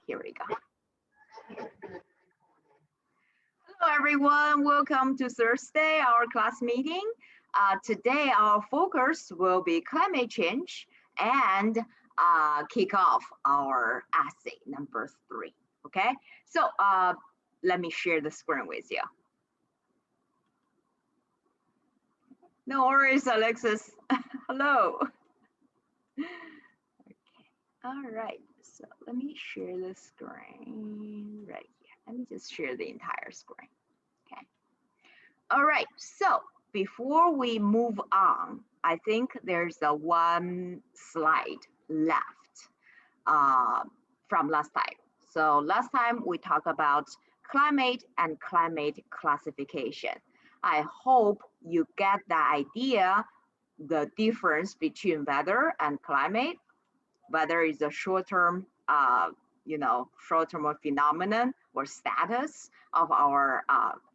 Here we go. Hello, everyone. Welcome to Thursday, our class meeting. Today, our focus will be climate change and kick off our essay number 3. Okay, so let me share the screen with you. No worries, Alexis. Hello. Okay. All right. So let me share the screen right here. Let me just share the entire screen. Okay. All right. So before we move on, I think there's a one slide left from last time. So last time we talked about climate and climate classification. I hope you get the idea, the difference between weather and climate. Weather is a short-term, short-term phenomenon or status of our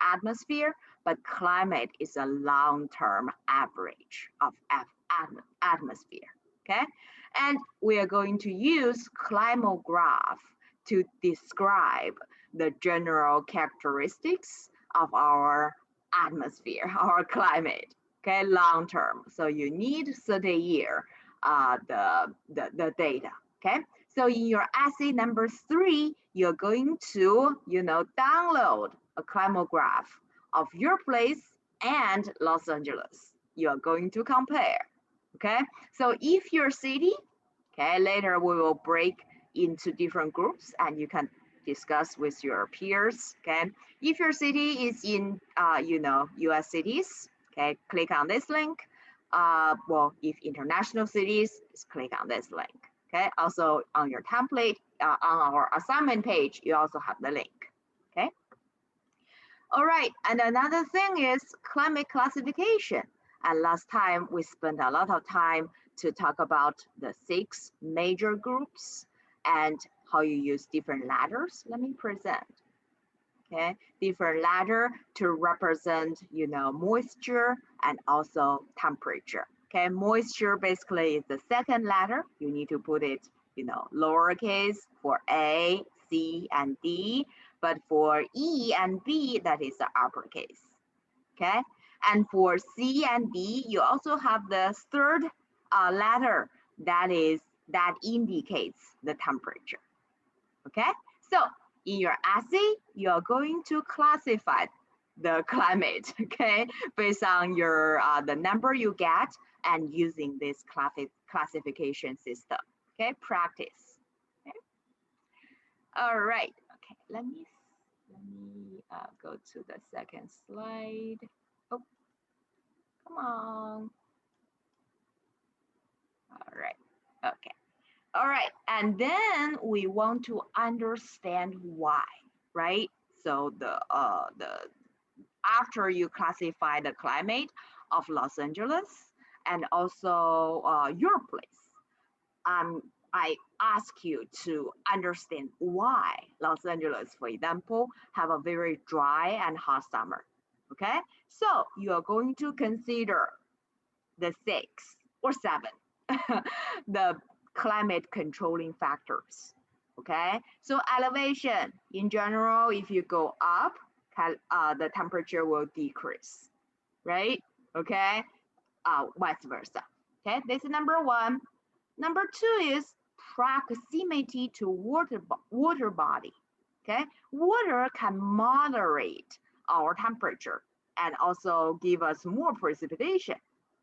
atmosphere, but climate is a long-term average of atmosphere. Okay, and we are going to use climograph to describe the general characteristics of our atmosphere, our climate, okay, long term. So you need 30 year the data, okay? So in your essay number 3, you're going to, download a climograph of your place and Los Angeles. You're going to compare, okay? So if your city, okay, later we will break into different groups and you can discuss with your peers, okay? If your city is in, US cities, okay, click on this link. Well, if international cities, just click on this link, okay? Also on your template, on our assignment page, you also have the link, okay? All right, and another thing is climate classification. And last time we spent a lot of time to talk about the 6 major groups and how you use different letters. Let me present, okay? Different letter to represent, moisture and also temperature, okay? Moisture basically is the second letter. You need to put it, lowercase for A, C, and D. But for E and B, that is the uppercase, okay? And for C and D, you also have the third letter that indicates the temperature. Okay, so in your essay, you're going to classify the climate, okay, based on your the number you get and using this classification system. Okay, practice. Okay. All right. Okay, let me go to the second slide. Oh, come on. All right. Okay. All right, and then we want to understand why, right? So after you classify the climate of Los Angeles and also your place, I ask you to understand why Los Angeles, for example, have a very dry and hot summer. Okay, so you are going to consider the 6 or 7, the climate controlling factors, okay? So elevation, in general, if you go up, the temperature will decrease, right? Okay, vice versa, okay? This is number 1. Number 2 is proximity to water body, okay? Water can moderate our temperature and also give us more precipitation,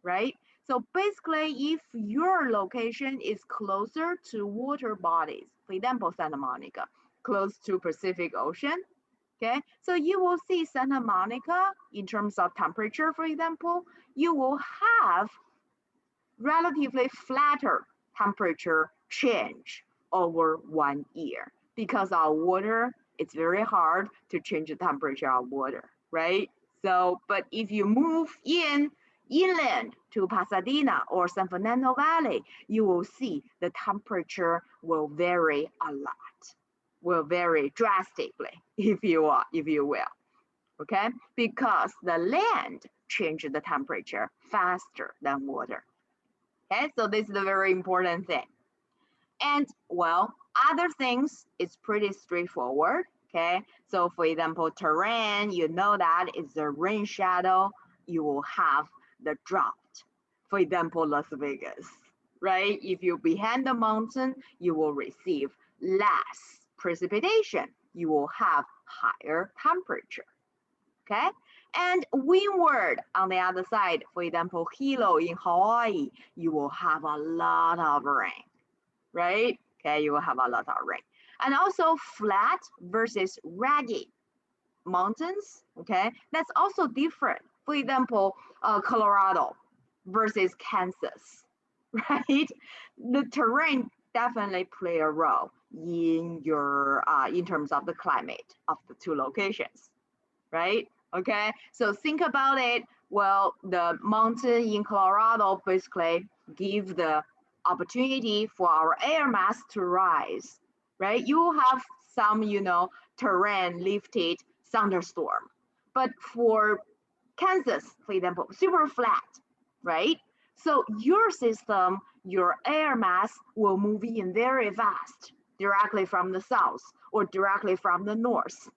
right? So basically, if your location is closer to water bodies, for example, Santa Monica, close to Pacific Ocean, okay? So you will see Santa Monica, in terms of temperature, for example, you will have relatively flatter temperature change over 1 year because our water, it's very hard to change the temperature of water, right? So, but if you move inland to Pasadena or San Fernando Valley, you will see the temperature will vary a lot, will vary drastically, if you will, okay? Because the land changes the temperature faster than water, okay? So this is a very important thing. And well, Other things, it's pretty straightforward. Okay, so for example, terrain, you know that it's a rain shadow, you will have the drought. For example, Las Vegas, right? If you're behind the mountain, you will receive less precipitation. You will have higher temperature. Okay, and windward on the other side, for example, Hilo in Hawaii, you will have a lot of rain, right? Okay, you will have a lot of rain. And also flat versus ragged mountains, okay, that's also different. For example, Colorado versus Kansas, right? The terrain definitely play a role in your in terms of the climate of the two locations, right? Okay, so think about it. Well, the mountain in Colorado basically give the opportunity for our air mass to rise, right? You have some, terrain lifted thunderstorm, but for Kansas, for example, super flat, right? So your system, your air mass will move in very fast, directly from the south or directly from the north,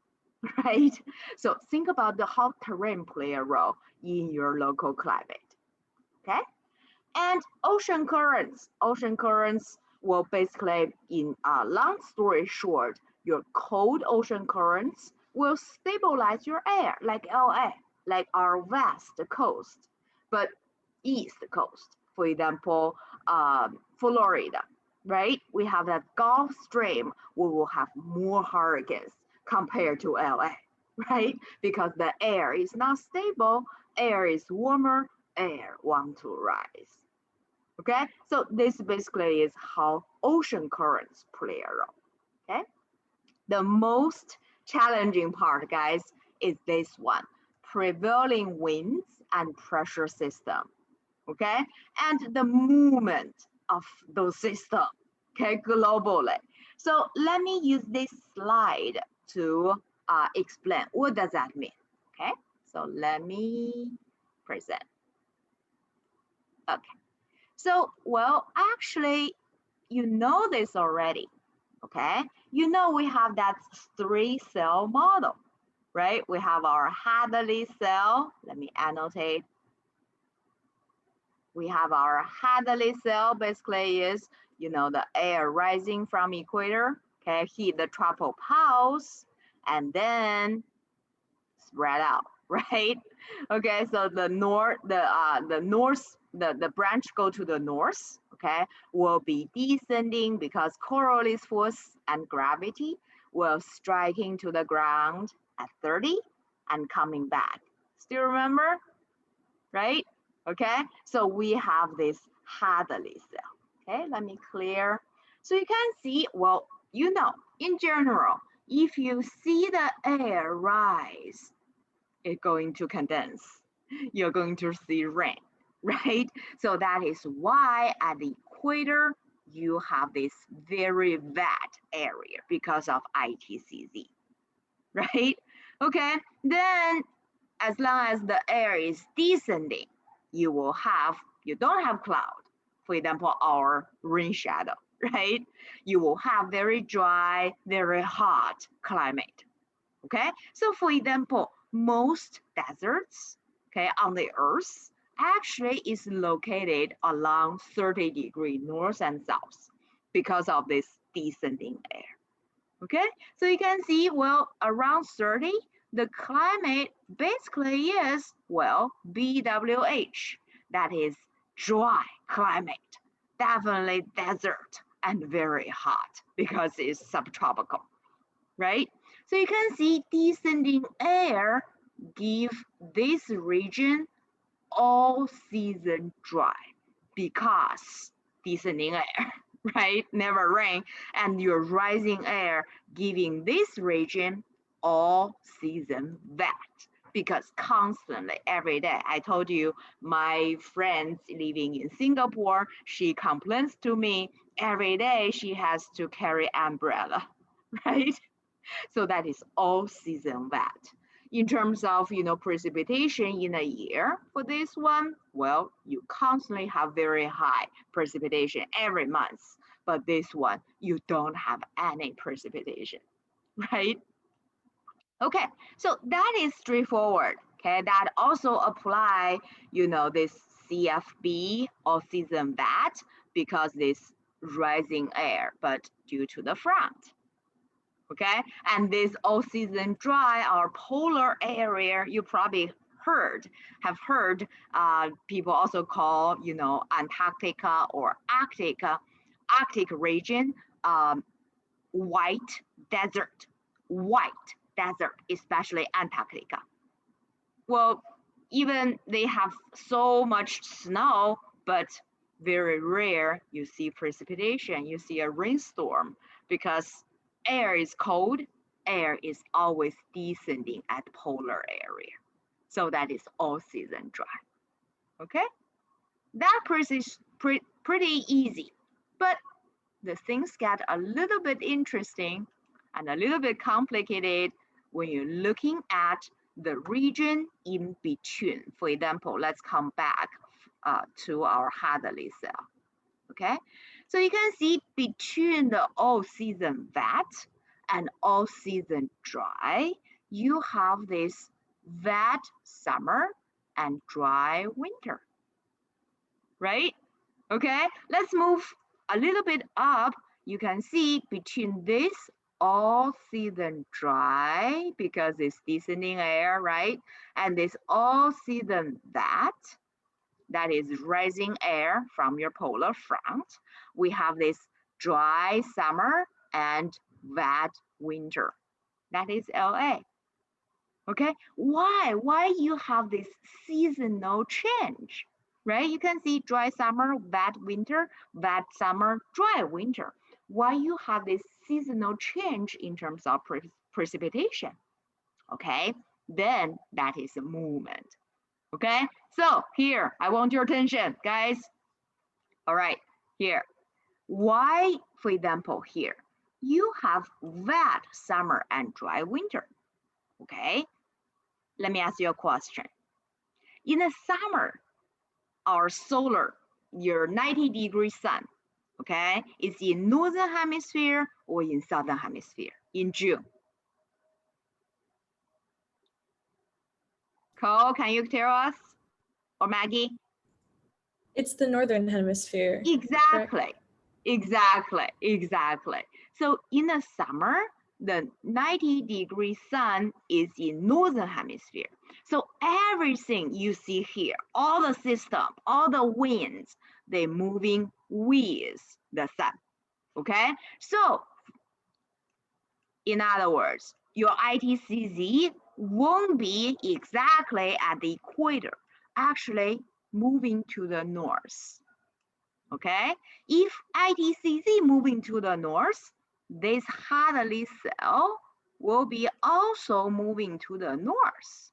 right? So think about the how terrain play a role in your local climate, okay? And ocean currents will basically, in a long story short, your cold ocean currents will stabilize your air, like LA, like our west coast, but east coast, for example, Florida, right? We have that Gulf Stream, we will have more hurricanes compared to LA, right? Because the air is not stable, air is warmer, air want to rise. Okay, so this basically is how ocean currents play a role. Okay, the most challenging part, guys, is this one: prevailing winds and pressure system. Okay, and the movement of those systems. Okay, globally. So let me use this slide to explain what does that mean. Okay, so let me present. Okay. So, well, actually, you know this already, okay? You know we have that 3-cell model, right? We have our Hadley cell. Let me annotate. We have our Hadley cell, basically is, the air rising from equator, okay, hit the tropopause, and then spread out, right? Okay, so the branch go to the north, okay, will be descending because Coriolis force and gravity will striking to the ground at 30 and coming back. Still remember, right? Okay, so we have this Hadley cell. Okay, let me clear. So you can see, well, in general, if you see the air rise, it's going to condense. You're going to see rain, right? So that is why at the equator, you have this very wet area because of ITCZ, right? Okay, then as long as the air is descending, you don't have cloud. For example, our rain shadow, right? You will have very dry, very hot climate. Okay, so for example, most deserts, okay, on the earth actually is located along 30-degree north and south because of this descending air. Okay, so you can see, well, around 30, the climate basically is, well, BWH, that is dry climate, definitely desert and very hot because it's subtropical, right? So you can see descending air give this region all season dry because descending air, right? Never rain, and your rising air giving this region all season wet because constantly every day. I told you my friends living in Singapore, she complains to me every day she has to carry umbrella, right? So that is all season wet. In terms of precipitation in a year for this one, well, you constantly have very high precipitation every month. but this one, you don't have any precipitation, right? Okay, so that is straightforward. Okay, that also apply, this CFB or season VAT because this rising air, but due to the front. Okay, and this all season dry or polar area, you probably have heard people also call, Antarctica or Arctic region, white desert, especially Antarctica. Well, even they have so much snow, but very rare you see precipitation, you see a rainstorm because air is cold, air is always descending at polar area. So that is all season dry. Okay? That is pretty easy. But the things get a little bit interesting and a little bit complicated when you're looking at the region in between. For example, let's come back to our Hadley cell. Okay, so you can see between the all season wet and all season dry, you have this wet summer and dry winter, right? Okay, let's move a little bit up. You can see between this all season dry because it's descending air, right? And this all season wet, that is rising air from your polar front. We have this dry summer and wet winter. That is LA. Okay, why you have this seasonal change, right? You can see dry summer, wet winter, wet summer, dry winter. Why you have this seasonal change in terms of precipitation? Okay, then that is a movement. Okay, so here I want your attention, guys. All right, here. Why, for example, here you have wet summer and dry winter. Okay, let me ask you a question. In the summer, our solar, your 90-degree sun, okay, is in northern hemisphere or in southern hemisphere in June? Cole, can you tell us? Or Maggie? It's the northern hemisphere. Exactly, exactly. So in the summer, the 90-degree sun is in northern hemisphere. So everything you see here, all the system, all the winds, they're moving with the sun. Okay, so in other words, your ITCZ won't be exactly at the equator, actually moving to the north. Okay, if ITCZ moving to the north, this Hadley cell will be also moving to the north,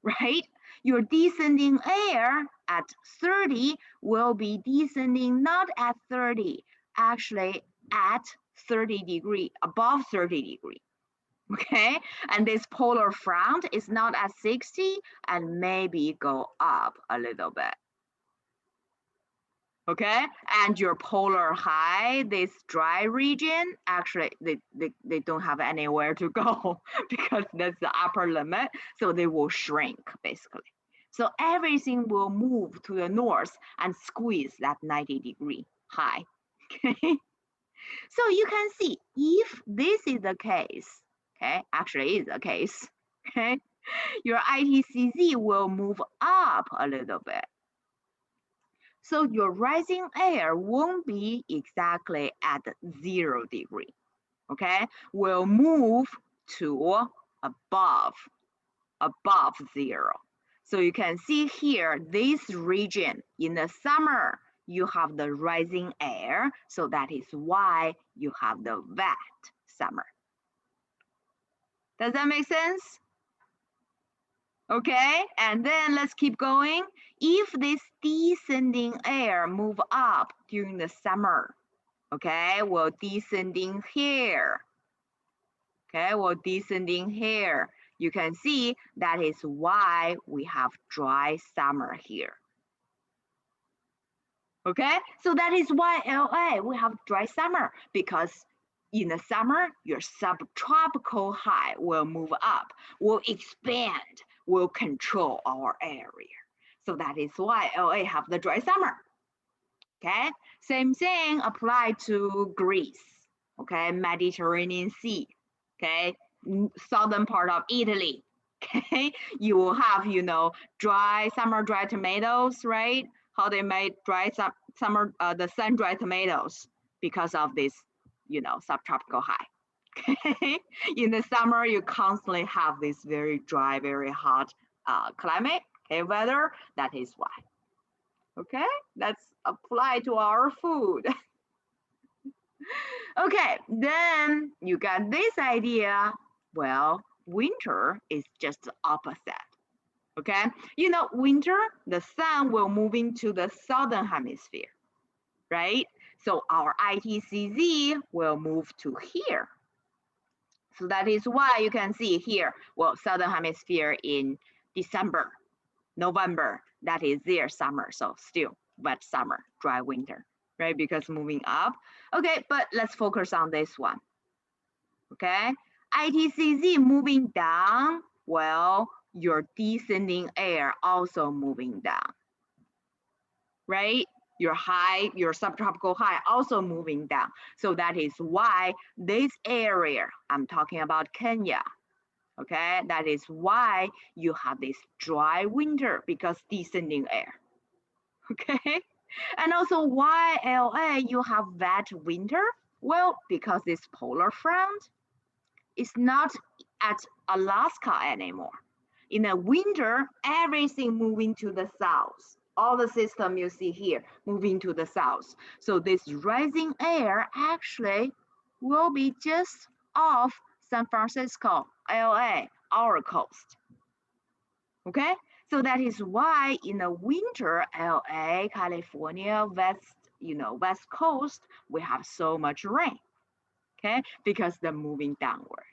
right? Your descending air at 30 will be descending not at 30, actually at 30 degree, above 30 degree. Okay, and this polar front is not at 60 and maybe go up a little bit. Okay, and your polar high, this dry region, actually they don't have anywhere to go because that's the upper limit, so they will shrink basically. So everything will move to the north and squeeze that 90-degree high. Okay, so you can see if this is the case, okay, actually is the case, okay, your ITCZ will move up a little bit. So your rising air won't be exactly at 0 degree, okay? Will move to above 0. So you can see here, this region in the summer, you have the rising air. So that is why you have the wet summer. Does that make sense? Okay, and then let's keep going. If this descending air move up during the summer, okay, well descending here. Okay, well descending here. You can see that is why we have dry summer here. Okay, so that is why LA we have dry summer, because in the summer your subtropical high will move up, will expand, will control our area. So that is why LA have the dry summer. Okay, same thing apply to Greece. Okay, Mediterranean Sea. Okay, southern part of Italy. Okay, you will have, you know, dry summer dry tomatoes, right? How they made dry summer the sun dry tomatoes because of this, you know, subtropical high. Okay, in the summer you constantly have this very dry, very hot climate, okay, weather. That is why. Okay, let's apply to our food. Okay, then you got this idea. Well, winter is just the opposite. Okay, you know, winter, the sun will move into the southern hemisphere, right? So our ITCZ will move to here. So that is why you can see here, well, southern hemisphere in December, November, that is their summer. So still wet summer, dry winter, right? Because moving up. Okay, but let's focus on this one. Okay, ITCZ moving down, well, your descending air also moving down, right? Your high, your subtropical high also moving down. So that is why this area, I'm talking about Kenya, okay? That is why you have this dry winter, because descending air, okay? And also why LA you have wet winter? Well, because this polar front is not at Alaska anymore. In the winter, everything moving to the south. All the system you see here moving to the south. So this rising air actually will be just off San Francisco, LA, our coast. Okay, so that is why in the winter, LA, California, West Coast, we have so much rain. Okay, because they're moving downward.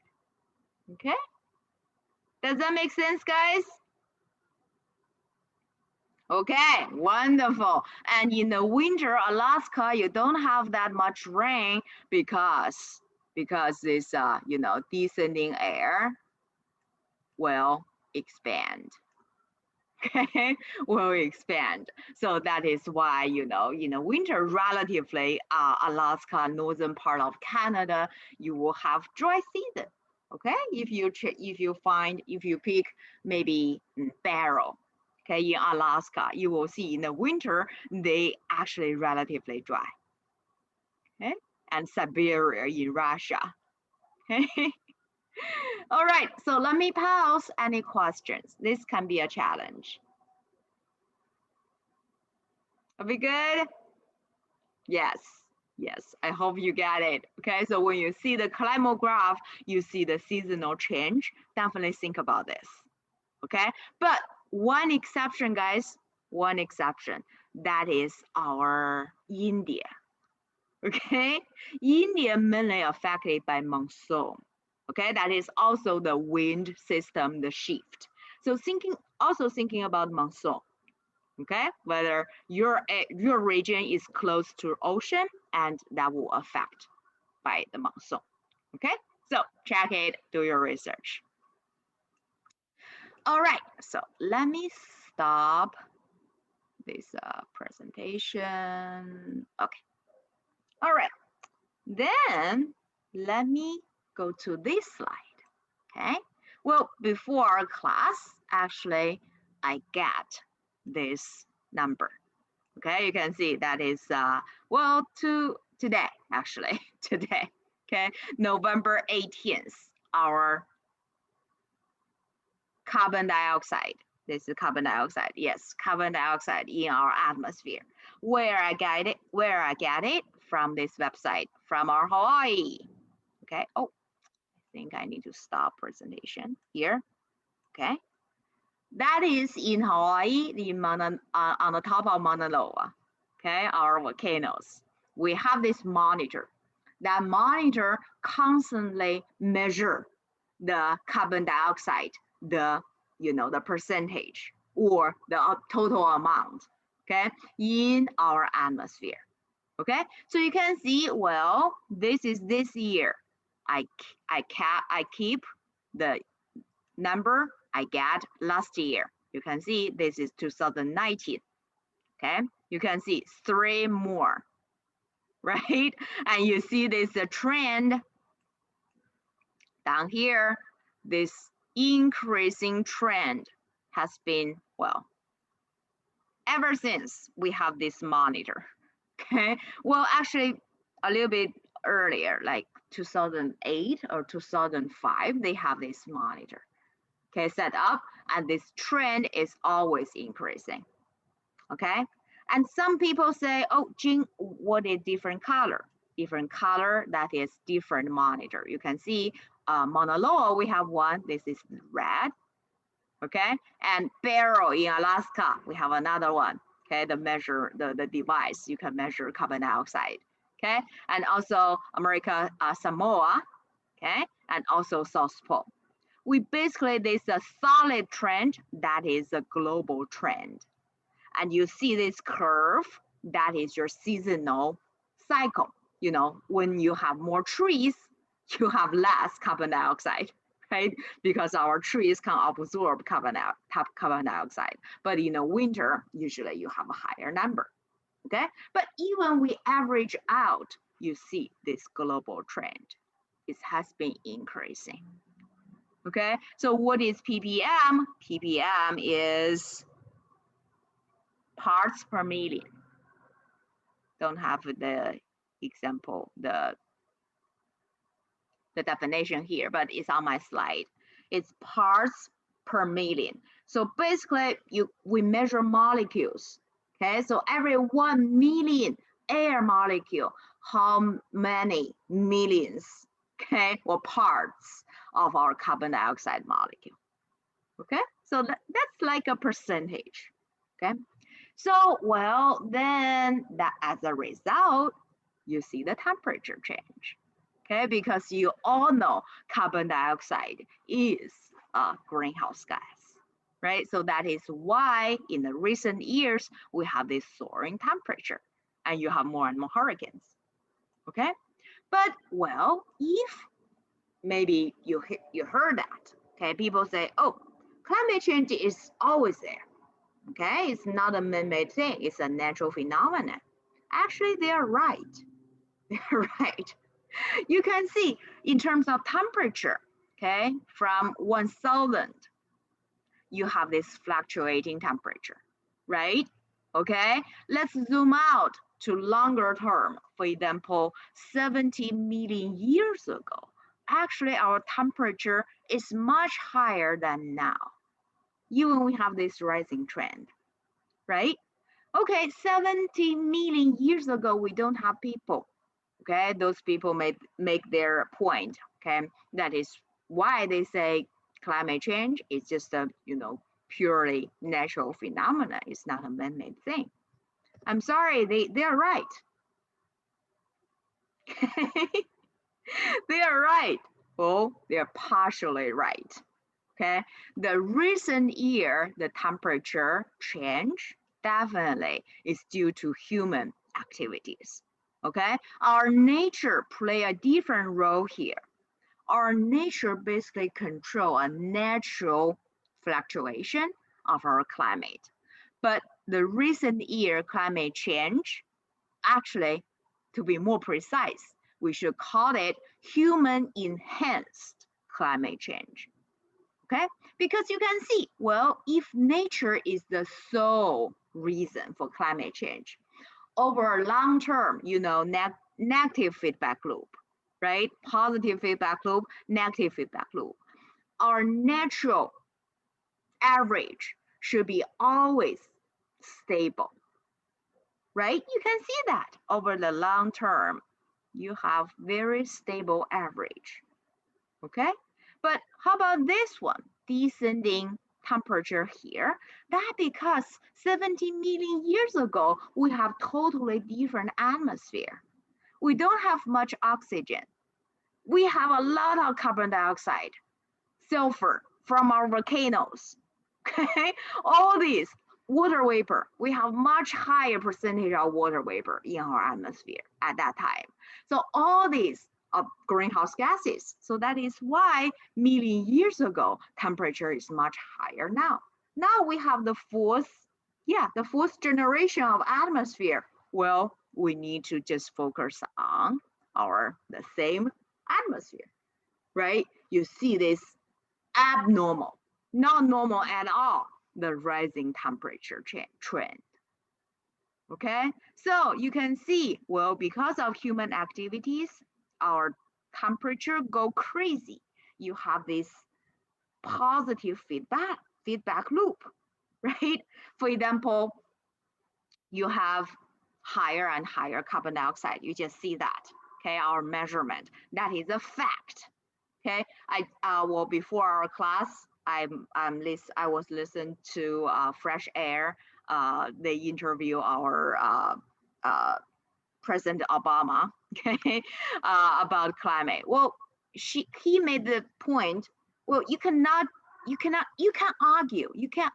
Okay, does that make sense, guys? Okay, wonderful. And in the winter, Alaska, you don't have that much rain because this descending air will expand. Okay, will expand. So that is why, winter relatively Alaska, northern part of Canada, you will have dry season. Okay, if you pick maybe Barrow, okay, in Alaska, you will see in the winter they actually relatively dry. Okay, and Siberia in Russia. Okay. All right, so let me pause. Any questions? This can be a challenge. Are we good? Yes, yes, I hope you get it. Okay, so when you see the climate graph, you see the seasonal change. Definitely think about this. Okay, but one exception, guys, one exception, that is our India. Okay, India mainly affected by monsoon. Okay, that is also the wind system, the shift. So thinking about monsoon. Okay, whether your region is close to ocean, and that will affect by the monsoon. Okay, so check it, do your research. All right, so let me stop this presentation. Okay, all right, then let me go to this slide. Okay, well, before our class, actually, I get this number. Okay, you can see that is, today, actually, today, okay, November 18th, our carbon dioxide. This is carbon dioxide, yes, carbon dioxide in our atmosphere. Where I get it from this website, from our Hawaii. Okay, oh, I think I need to stop presentation here. Okay, that is in Hawaii, on the top of Mauna Loa. Okay, our volcanoes. We have this monitor. That monitor constantly measure the carbon dioxide, the percentage or the total amount. okay, in our atmosphere. Okay, so you can see, well, this is this year. I keep the number I get last year. You can see this is 2019. Okay, you can see 3 more, right? And you see this trend down here. This increasing trend has been, well, ever since we have this monitor. Okay, well, actually a little bit earlier, like 2008 or 2005, they have this monitor, okay, set up, and this trend is always increasing. Okay, and some people say, oh, Jing, what is different color? Different color, that is different monitor. You can see Mauna Loa, we have one, this is red. Okay, and Barrow in Alaska, we have another one. Okay, the device, you can measure carbon dioxide. Okay, and also America, Samoa, okay, and also South Pole. We basically, there's a solid trend that is a global trend. And you see this curve, that is your seasonal cycle. You know, when you have more trees, you have less carbon dioxide, right? Because our trees can absorb carbon dioxide. But in the winter, usually you have a higher number, okay? But even we average out, you see this global trend. It has been increasing, okay? So what is ppm? ppm is parts per million. Don't have the example, the definition here, but it's on my slide. It's parts per million. So basically, we measure molecules. Okay, so every 1 million air molecule, how many millions, okay, or parts of our carbon dioxide molecule. Okay, so that's like a percentage. Okay, so well, then that as a result, you see the temperature change. Okay, because you all know carbon dioxide is a greenhouse gas, right? So that is why in the recent years we have this soaring temperature, and you have more and more hurricanes. Okay, but well, if maybe you heard that, okay, people say, oh, climate change is always there. Okay, it's not a man-made thing, it's a natural phenomenon. Actually, they're right. They're right. You can see in terms of temperature, okay, from 1000, you have this fluctuating temperature, right? Okay, let's zoom out to longer term. For example, 70 million years ago, actually our temperature is much higher than now. Even we have this rising trend, right? Okay, 70 million years ago, we don't have people. Okay, those people make their point. Okay, that is why they say climate change is just a purely natural phenomena. It's not a man-made thing. I'm sorry, they're right. They are right. Well, they're partially right. Okay, the recent year, the temperature change definitely is due to human activities. Okay, our nature play a different role here. Our nature basically control a natural fluctuation of our climate. But the recent year climate change, actually, to be more precise, we should call it human enhanced climate change. Okay, because you can see, well, if nature is the sole reason for climate change, over a long term, negative feedback loop, right? Positive feedback loop, negative feedback loop. Our natural average should be always stable, right? You can see that over the long term, you have very stable average, okay? But how about this one, descending temperature here? That because 70 million years ago, we have totally different atmosphere. We don't have much oxygen. We have a lot of carbon dioxide, sulfur from our volcanoes, okay? All these, water vapor. We have much higher percentage of water vapor in our atmosphere at that time. So all these are greenhouse gases. So that is why million years ago, temperature is much higher now. Now we have the fourth generation of atmosphere. Well, we need to just focus on the same atmosphere, right? You see this abnormal, not normal at all, the rising temperature trend. Okay, so you can see, well, because of human activities, our temperature go crazy. You have this positive feedback loop, right? For example, you have higher and higher carbon dioxide. You just see that, okay, our measurement. That is a fact, okay? Well, before our class, I was listening to Fresh Air. They interview our President Obama, okay, about climate. Well, he made the point. Well, you can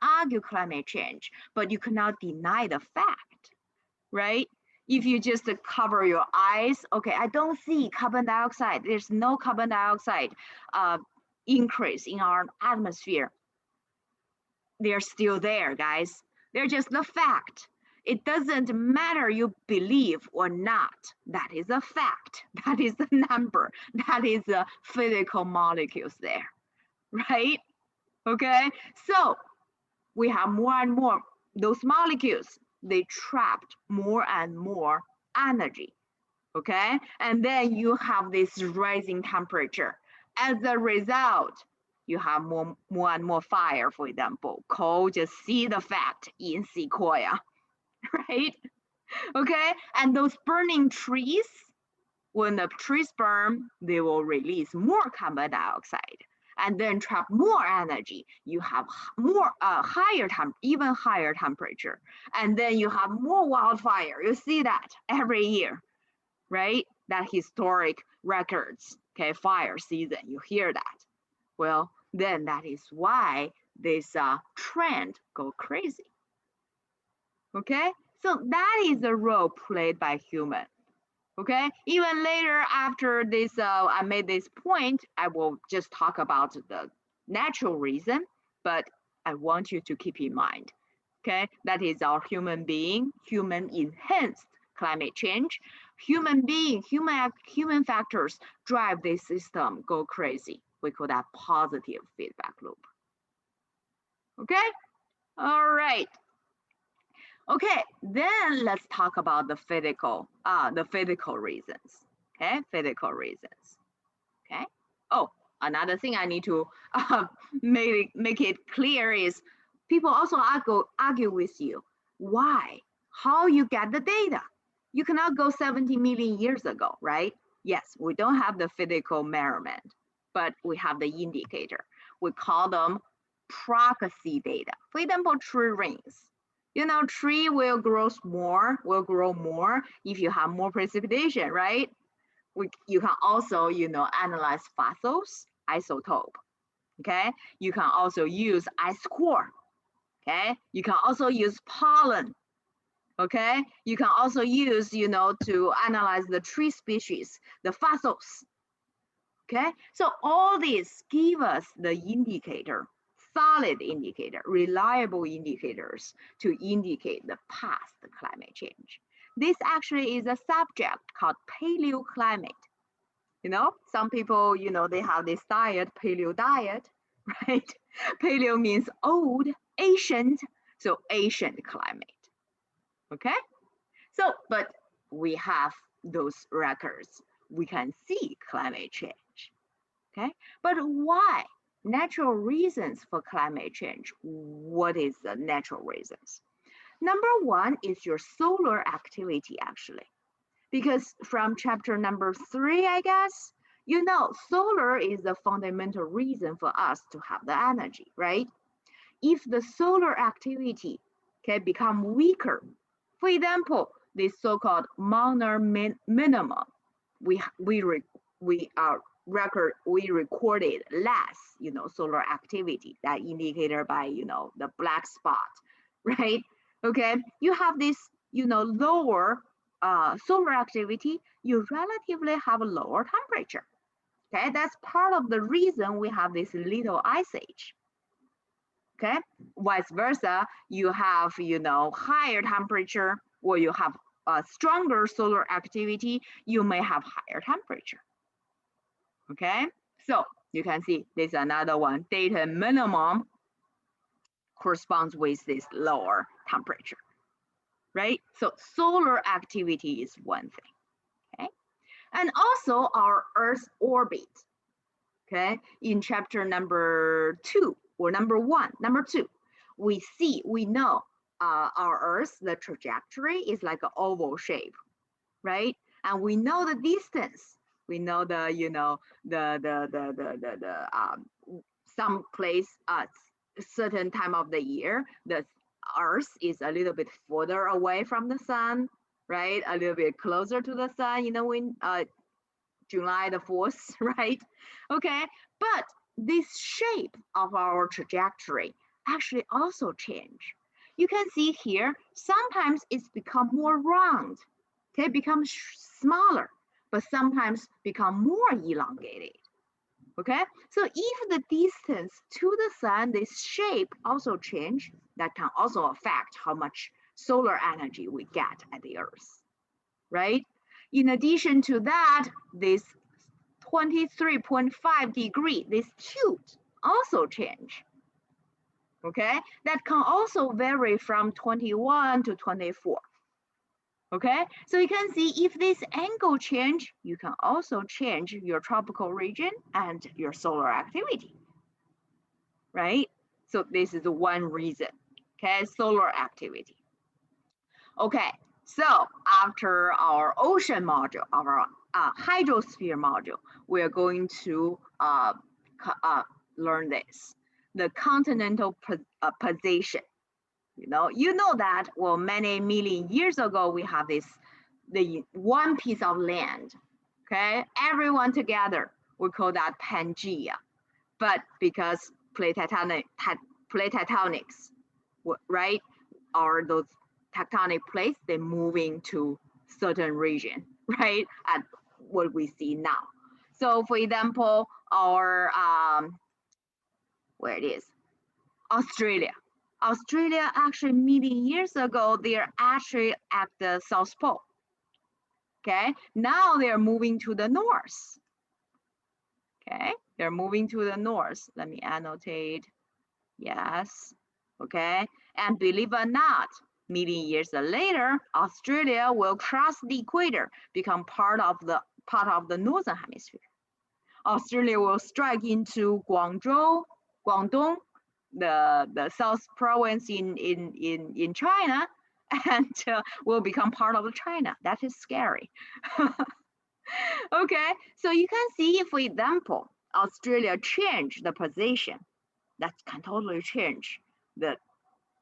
argue climate change, but you cannot deny the fact, right? If you just cover your eyes, okay, I don't see carbon dioxide. There's no carbon dioxide increase in our atmosphere. They're still there, guys. They're just the fact. It doesn't matter you believe or not. That is a fact. That is the number. That is the physical molecules there, right? Okay, so we have more and more those molecules. They trapped more and more energy, okay? And then you have this rising temperature. As a result, you have more and more fire, for example. Coal, just see the fact in sequoia, right? Okay, and those burning trees, when the trees burn, they will release more carbon dioxide and then trap more energy. You have more even higher temperature, and then you have more wildfire. You see that every year, right? That historic records, okay, fire season. You hear that. Well, then that is why this trend go crazy. Okay, so that is the role played by human. Okay, even later after this, I made this point, I will just talk about the natural reason, but I want you to keep in mind, okay, that is our human enhanced climate change. Human factors drive this system go crazy. We call that positive feedback loop. Okay, all right. Okay, then let's talk about the physical reasons. Okay, physical reasons. Okay. Oh, another thing I need to make it clear is people also argue with you. Why? How you get the data? You cannot go 70 million years ago, right? Yes, we don't have the physical measurement, but we have the indicator. We call them proxy data. For example, tree rings. You know, tree will grow more if you have more precipitation, right? You can also, analyze fossils, isotope, okay? You can also use ice core, okay? You can also use pollen, okay? You can also use, to analyze the tree species, the fossils, okay? So all these give us the indicator, solid indicator, reliable indicators to indicate the past climate change. This actually is a subject called paleoclimate. Some people, they have this diet, paleo diet, right? Paleo means old, ancient, so ancient climate, okay? So, but we have those records. We can see climate change, okay? But why? Natural reasons for climate change. What is the natural reasons? Number one is your solar activity, actually. Because from chapter number 3, I guess, solar is the fundamental reason for us to have the energy, right? If the solar activity can become weaker, for example, this so-called lunar minimum, we recorded less, solar activity, that indicator by, the black spot. right? Okay, you have this, lower solar activity, you relatively have a lower temperature. Okay, that's part of the reason we have this little ice age. Okay, vice versa, you have, higher temperature, or you have a stronger solar activity, you may have higher temperature. Okay, so you can see this another one, data minimum corresponds with this lower temperature, right? So solar activity is one thing, okay? And also our Earth orbit, okay? In chapter number 2 or number 2, we know our Earth, the trajectory is like an oval shape, right? And we know the distance. We know the, some place certain time of the year, the Earth is a little bit further away from the sun, right? A little bit closer to the sun, when July the 4th, right? Okay, but this shape of our trajectory actually also change. You can see here, sometimes it's become more round, okay, become smaller, but sometimes become more elongated. Okay, so if the distance to the sun, this shape also change, that can also affect how much solar energy we get at the Earth, right? In addition to that, this 23.5 degree, this tilt also change. Okay, that can also vary from 21 to 24. Okay, so you can see if this angle change, you can also change your tropical region and your solar activity, right? So this is one reason, okay, solar activity. Okay, so after our ocean module, our hydrosphere module, we are going to learn this, the continental position. You know that, well, many million years ago, we have the one piece of land, okay? Everyone together, we call that Pangea. But because plate tectonics, right? Or those tectonic plates, they're moving to certain region, right? At what we see now. So for example, our, where it is, Australia. Australia actually million years ago, they're actually at the South Pole. Okay, now they're moving to the north. Okay, they're moving to the north. Let me annotate. Yes. Okay, and believe it or not, million years later, Australia will cross the equator, become part of the northern hemisphere. Australia will strike into Guangdong, the South province in China, and will become part of China. That is scary. Okay, so you can see, for example, Australia changed the position. That can totally change the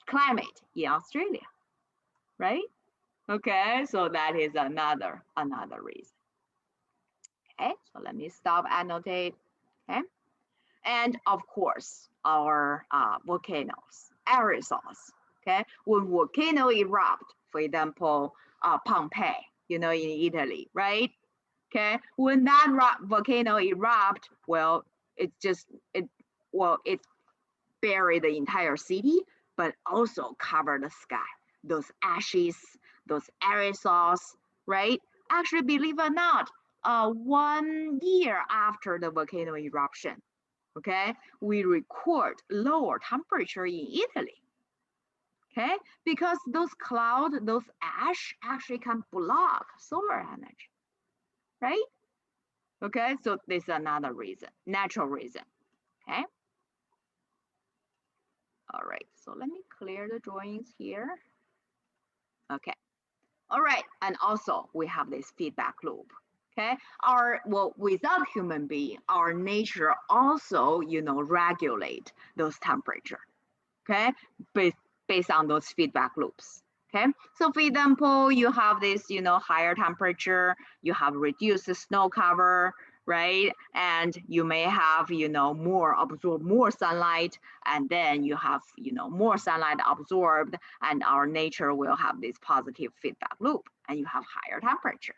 climate in Australia, right? Okay, so that is another reason. Okay, so let me stop annotate. Okay, and of course our volcanoes, aerosols. Okay, when volcano erupt, for example, Pompeii, in Italy, right? Okay, when that volcano erupt, well, it bury the entire city, but also cover the sky. Those ashes, those aerosols, right? Actually, believe it or not, 1 year after the volcano eruption, okay, we record lower temperature in Italy. Okay, because those clouds, those ash actually can block solar energy, right? Okay, so this is another reason, natural reason. Okay. All right, so let me clear the drawings here. Okay. All right, and also we have this feedback loop. Okay, without human being, our nature also, regulate those temperature. Okay, based on those feedback loops. Okay, so for example, you have this, higher temperature, you have reduced snow cover, right? And you may have, more absorb more sunlight, and then you have, more sunlight absorbed, and our nature will have this positive feedback loop, and you have higher temperature.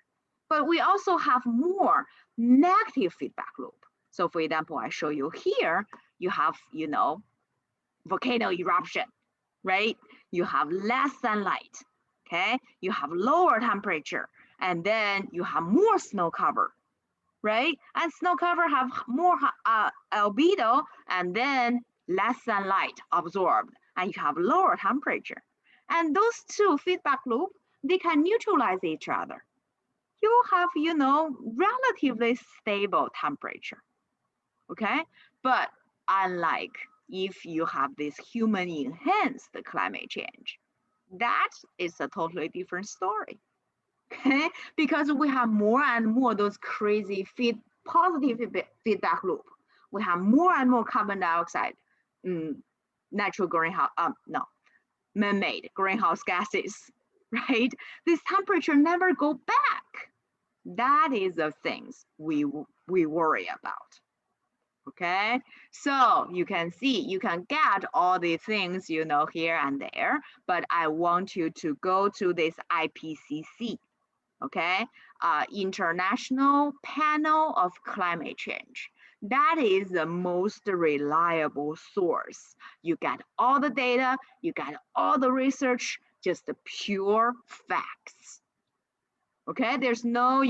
But we also have more negative feedback loop. So for example, I show you here, you have, volcano eruption, right? You have less sunlight, okay? You have lower temperature, and then you have more snow cover, right? And snow cover have more albedo, and then less sunlight absorbed, and you have lower temperature. And those two feedback loop, they can neutralize each other. You have, relatively stable temperature, okay? But unlike if you have this human enhanced climate change, that is a totally different story, okay? Because we have more and more those crazy positive feedback loop. We have more and more carbon dioxide, natural greenhouse, no, man-made greenhouse gases, right? This temperature never go back. That is the things we worry about. Okay, so you can see, you can get all the things, here and there, but I want you to go to this IPCC, okay, International Panel of Climate Change. That is the most reliable source. You get all the data, you get all the research, just the pure facts. Okay, there's no,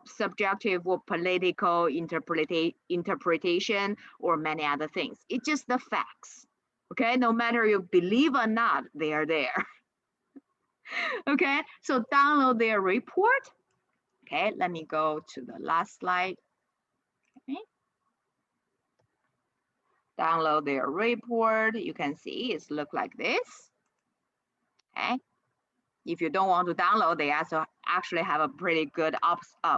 subjective or political interpretation or many other things. It's just the facts. Okay, no matter you believe or not, they are there. Okay, so download their report. Okay, let me go to the last slide. Okay. Download their report. You can see it's look like this. Okay. If you don't want to download, they also actually have a pretty good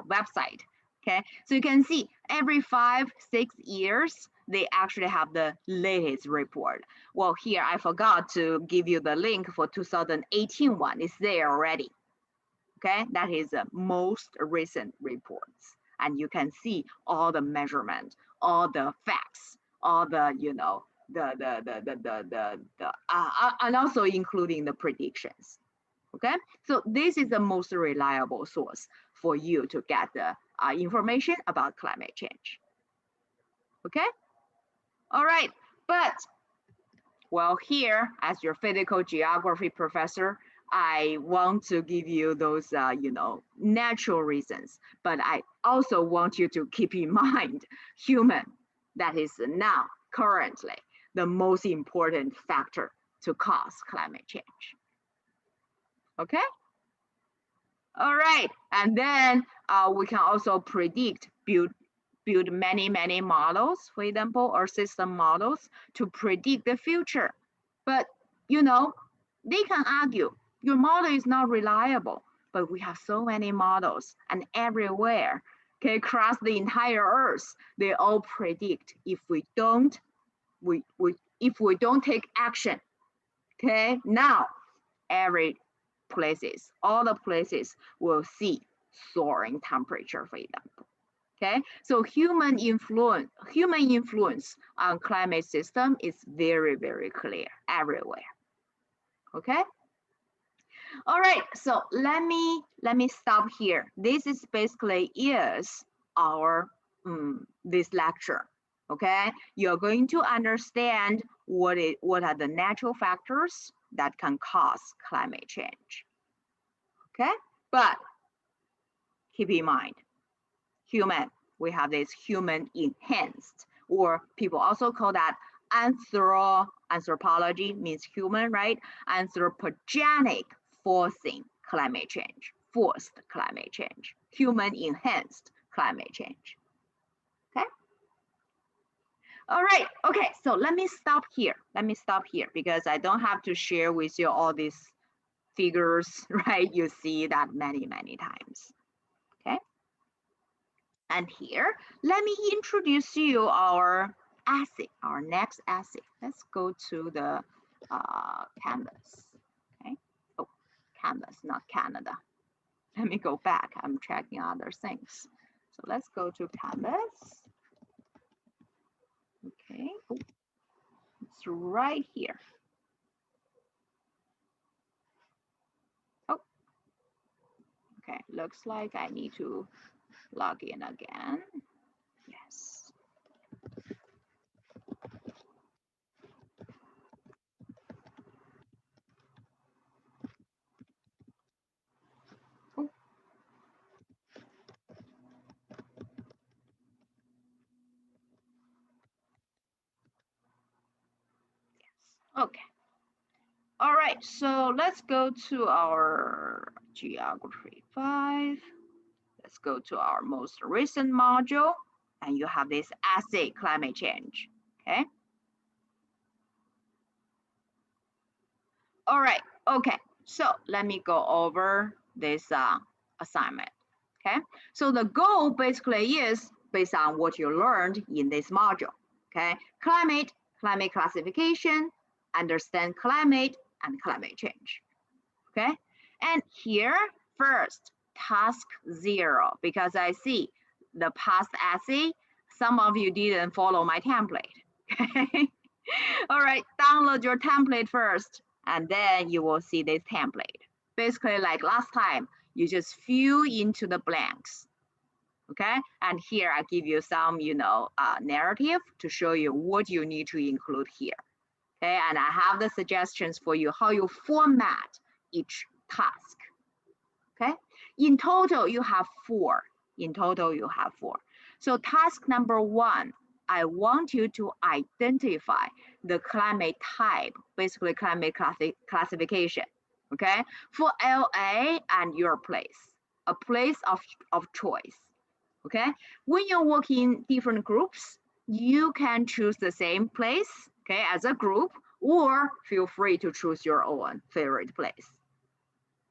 website. Okay, so you can see every 5-6 years, they actually have the latest report. Well, here I forgot to give you the link for 2018 one. It's there already. Okay, that is the most recent reports. And you can see all the measurement, all the facts, all the, and also including the predictions. Okay, so this is the most reliable source for you to get the information about climate change. Okay, all right, but well, here as your physical geography professor, I want to give you those natural reasons, but I also want you to keep in mind human, that is now currently the most important factor to cause climate change. Okay, all right, and then we can also predict, build many models, for example, or system models to predict the future. But they can argue your model is not reliable, but we have so many models and everywhere, okay, across the entire earth, they all predict if we don't take action, okay, now all the places will see soaring temperature, for example. Okay, so human influence on climate system is very, very clear everywhere. Okay. All right, so let me stop here. This is basically our this lecture. Okay, you're going to understand what are the natural factors that can cause climate change. Okay, but keep in mind, human, we have this human enhanced, or people also call that anthropology means human, right? Anthropogenic forcing climate change, forced climate change, human enhanced climate change. Okay. All right, okay, so let me stop here. Because I don't have to share with you all these figures, right? You see that many times. Okay. And here, let me introduce you our essay, our next essay. Let's go to the Canvas. Okay. Oh, Canvas, not Canada. Let me go back. I'm checking other things. So let's go to Canvas. Okay, oh, it's right here. Oh, okay, looks like I need to log in again. Yes. Oh. Yes. Okay. All right, so let's go to our Geography 5. Let's go to our most recent module, and you have this essay, climate change, okay? All right, okay, so let me go over this assignment, okay? So the goal basically is based on what you learned in this module, okay? Climate classification, understand climate, and climate change, okay? And here, first, task 0, because I see the past essay, some of you didn't follow my template, okay? All right, download your template first, and then you will see this template. Basically, like last time, you just fill into the blanks, okay? And here I give you some, narrative to show you what you need to include here, okay? And I have the suggestions for you, how you format each task, okay? In total, you have 4. In total, you have 4. So task number 1, I want you to identify the climate type, basically climate classification, okay? For LA and your place, a place of choice, okay? When you work in different groups, you can choose the same place, okay, as a group, or feel free to choose your own favorite place,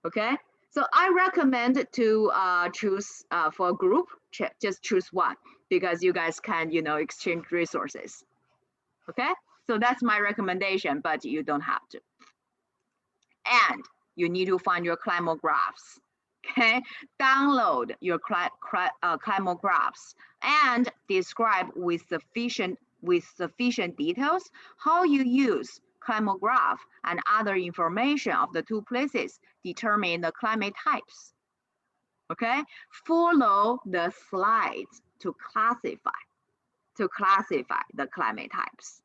okay? So I recommend to choose for a group, just choose one, because you guys can, exchange resources, okay? So that's my recommendation, but you don't have to. And you need to find your climographs, okay? Download your climographs and describe with sufficient details how you use climograph and other information of the 2 places determine the climate types, okay? Follow the slides to classify the climate types,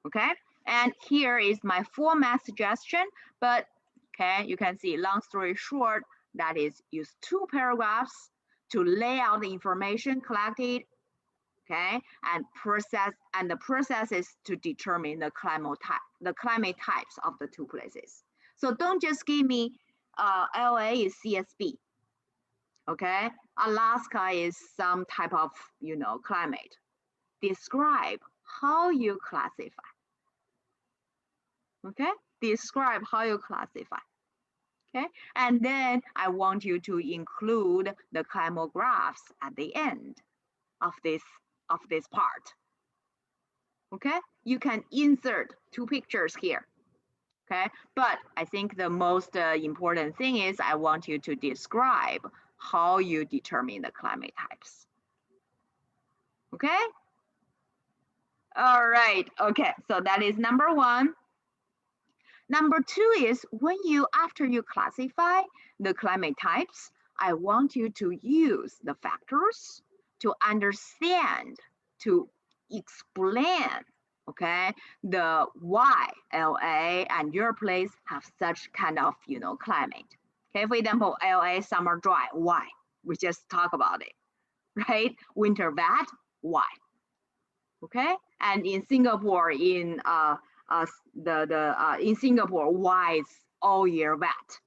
okay? And here is my format suggestion, but okay, you can see, long story short, that is use 2 paragraphs to lay out the information collected, okay, and the processes to determine the climate types of the 2 places. So don't just give me LA is CSB, okay, Alaska is some type of climate. Describe how you classify, okay? Describe how you classify, okay? And then I want you to include the climographs at the end of this part, okay? You can insert 2 pictures here, okay? But I think the most important thing is I want you to describe how you determine the climate types, okay? All right, okay, so that is number 1. Number 2 is after you classify the climate types, I want you to use the factors to understand, to explain, okay, the why LA and your place have such kind of, climate. Okay, for example, LA summer dry, why? We just talk about it, right? Winter wet, why? Okay, and in Singapore, in Singapore, why it's all year wet?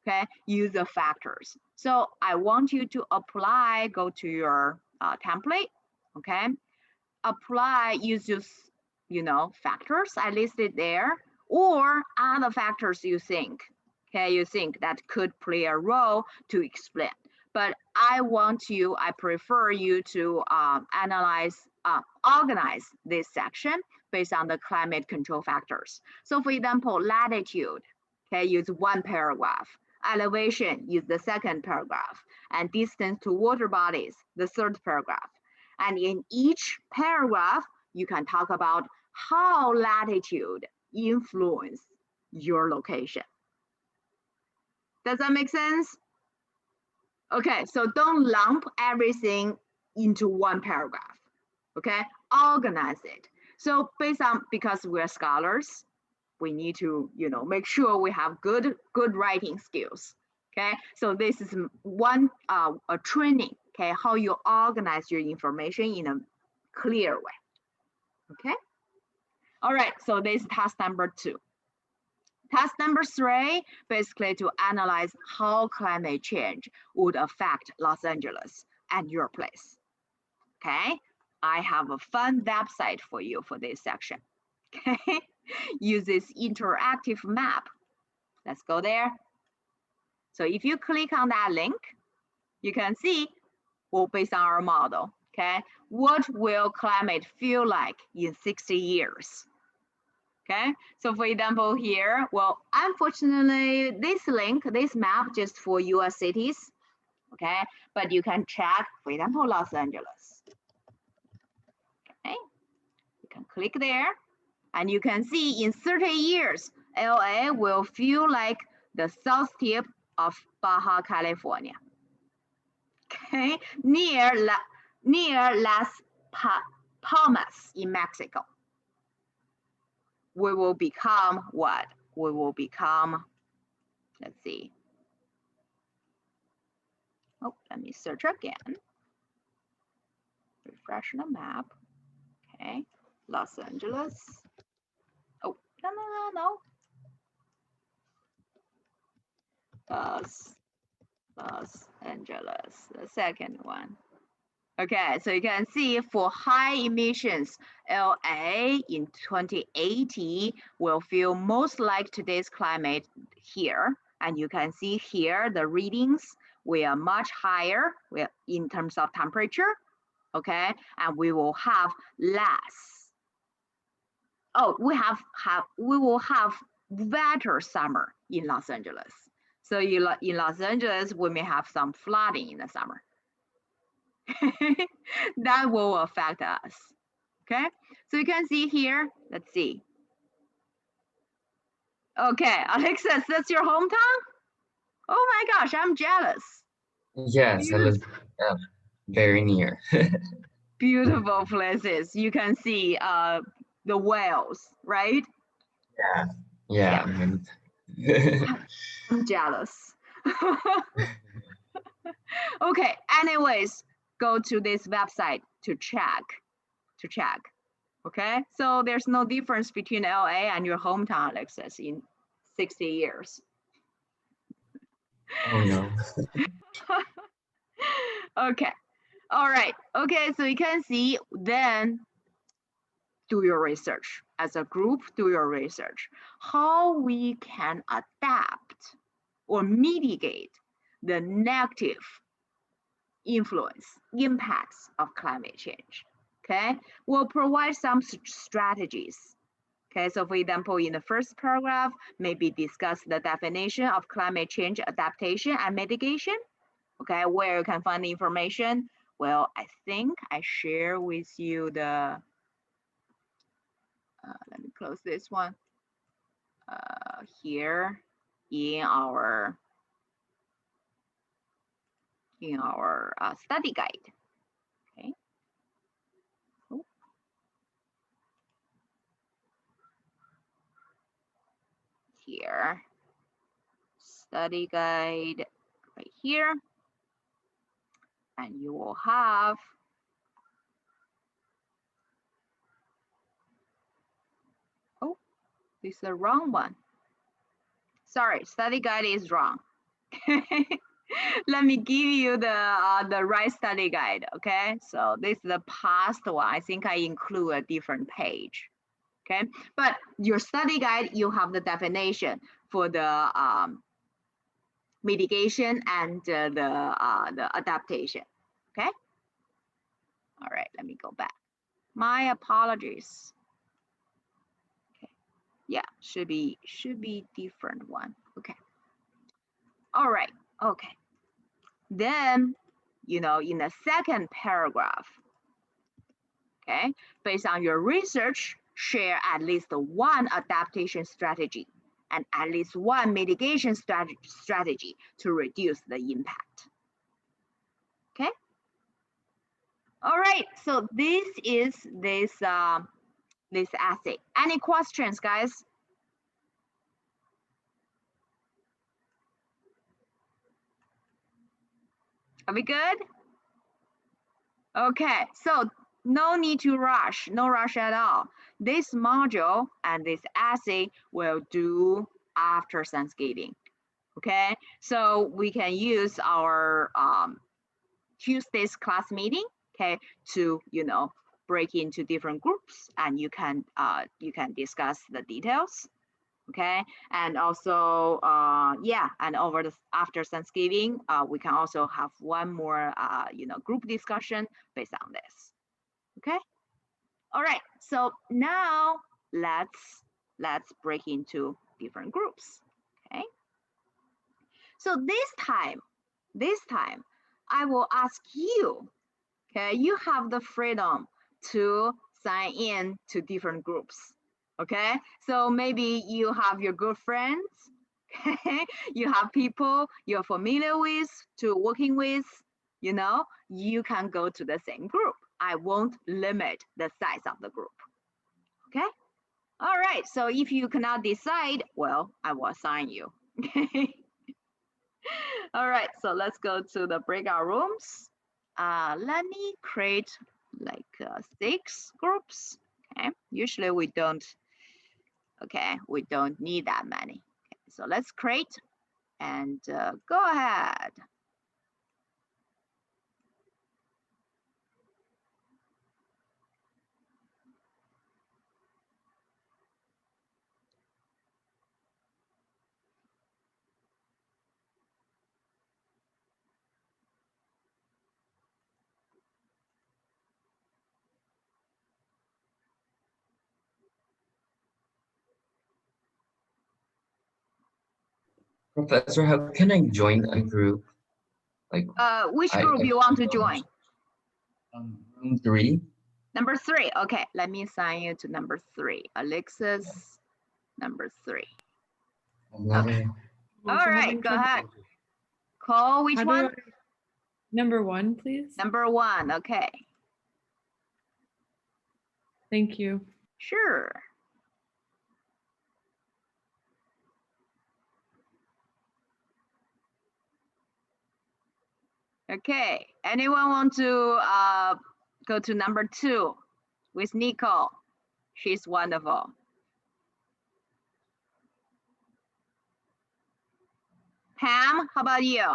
Okay, use the factors. So I want you to apply, go to your template, okay? Apply, use just, factors I listed there, or other factors you think, okay, that could play a role to explain. But I prefer you to organize this section based on the climate control factors. So for example, latitude, okay, use 1 paragraph. Elevation is the second paragraph, and distance to water bodies, the third paragraph. And in each paragraph, you can talk about how latitude influence your location. Does that make sense? Okay, so don't lump everything into one paragraph, okay? Organize it. So because we're scholars, we need to, make sure we have good writing skills, okay? So this is one, a training, okay? How you organize your information in a clear way, okay? All right, so this is task number 2. Task number 3, basically to analyze how climate change would affect Los Angeles and your place. Okay, I have a fun website for you for this section. Okay, use this interactive map. Let's go there. So if you click on that link, you can see, well, based on our model, okay, what will climate feel like in 60 years? Okay, so for example here, well, unfortunately, this map just for US cities, okay, but you can check, for example, Los Angeles. Okay, you can click there, and you can see in 30 years, LA will feel like the south tip of Baja California. Okay, near Las Palmas in Mexico. We will become what? We will become, let's see. Oh, let me search again. Refresh the map. Okay, Los Angeles. Oh, no. Los Angeles, the second one. Okay, so you can see for high emissions, LA in 2080 will feel most like today's climate here. And you can see here the readings, we are much higher in terms of temperature, okay? And we will have less. Oh, we will have wetter summer in Los Angeles. So in Los Angeles, we may have some flooding in the summer. That will affect us. Okay, so you can see here, let's see. Okay, Alexis, that's your hometown? Oh my gosh, I'm jealous. Yes, I live very near. Beautiful places. You can see the whales, right? Yeah. I'm jealous. Okay, anyways, go to this website to check. Okay, so there's no difference between LA and your hometown, Alexis, in 60 years. Oh no. Okay, all right. Okay, so you can see, then do your research. As a group, do your research. How we can adapt or mitigate the negative impacts of climate change. Okay, we'll provide some strategies. Okay, so for example, in the first paragraph, maybe discuss the definition of climate change adaptation and mitigation. Okay, where you can find the information. Well, I think I share with you the, let me close this one, here in our study guide. Okay. Oh. Here, study guide right here, and you will have, oh, this is the wrong one. Sorry, study guide is wrong. Let me give you the right study guide, okay? So this is the past one. I think I include a different page, okay? But your study guide, you have the definition for the mitigation and the adaptation, okay? All right, let me go back. My apologies. Okay, yeah, should be different one. Okay. All right, okay. Then, in the second paragraph, okay, based on your research, share at least one adaptation strategy and at least one mitigation strategy to reduce the impact. Okay. All right, so this is this essay. Any questions, guys? Are we good? Okay, so no need to rush, no rush at all. This module and this essay will do after Thanksgiving. Okay, so we can use our Tuesday's class meeting, okay, to break into different groups, and you can discuss the details. Okay, and also yeah, and after Thanksgiving we can also have one more group discussion based on this. Okay, all right, so now let's break into different groups. Okay, so this time I will ask you, okay, you have the freedom to sign in to different groups. Okay, so maybe you have your good friends, okay, you have people you're familiar with to working with, you can go to the same group. I won't limit the size of the group. Okay, all right, so if you cannot decide, well, I will assign you. Okay. All right, so let's go to the breakout rooms. Let me create like 6 groups. Okay, usually we don't need that many. Okay, so let's create and go ahead. Professor, how can I join a group? Like, which group you want to join? Room 3. Number 3. Okay, let me assign you to number 3. Alexis, number 3. Okay. All right, go ahead. Cole, which one? Number 1, please. Number 1. Okay. Thank you. Sure. Okay, anyone want to go to number 2 with Nicole? She's wonderful. Pam, how about you?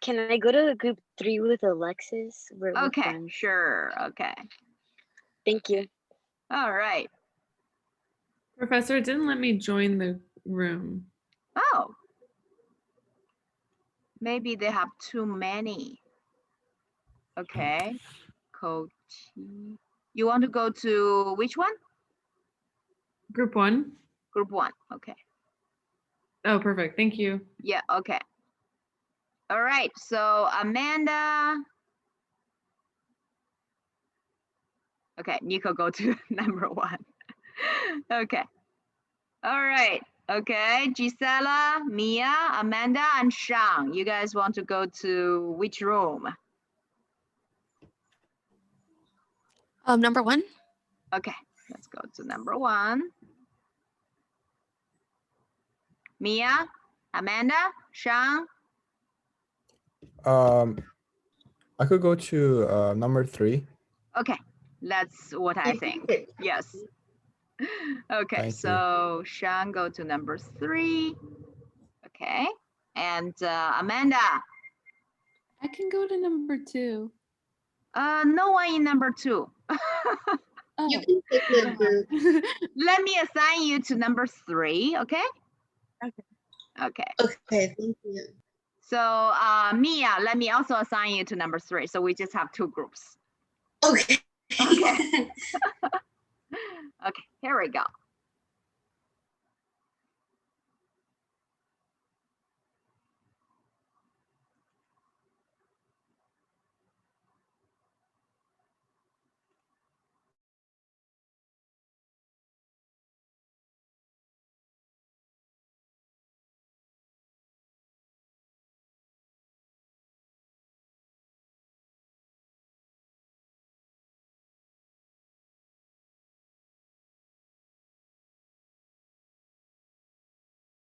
Can I go to group 3 with Alexis? We're Okay, friends. sure. Okay. Thank you. All right. Professor, it didn't let me join the room. Oh. Maybe they have too many. Okay. Coach. You want to go to which one? Group 1? Group 1. Okay. Oh, perfect. Thank you. Yeah, okay. All right. So Amanda. Okay, Nico, go to number 1. Okay. All right. Okay, Gisela, Mia, Amanda, and Shang. You guys want to go to which room? Number 1. Okay, let's go to number 1. Mia, Amanda, Shang. I could go to number 3. Okay, that's what I think. Yes. Okay, Thank so Shang, go to number 3. Okay, and Amanda. I can go to number 2. No one in number 2. Oh. You can pick the group. Let me assign you to number 3, okay? Okay. Okay. Okay, thank you. So Mia, let me also assign you to number 3. So we just have 2 groups. Okay. Okay. Okay, here we go.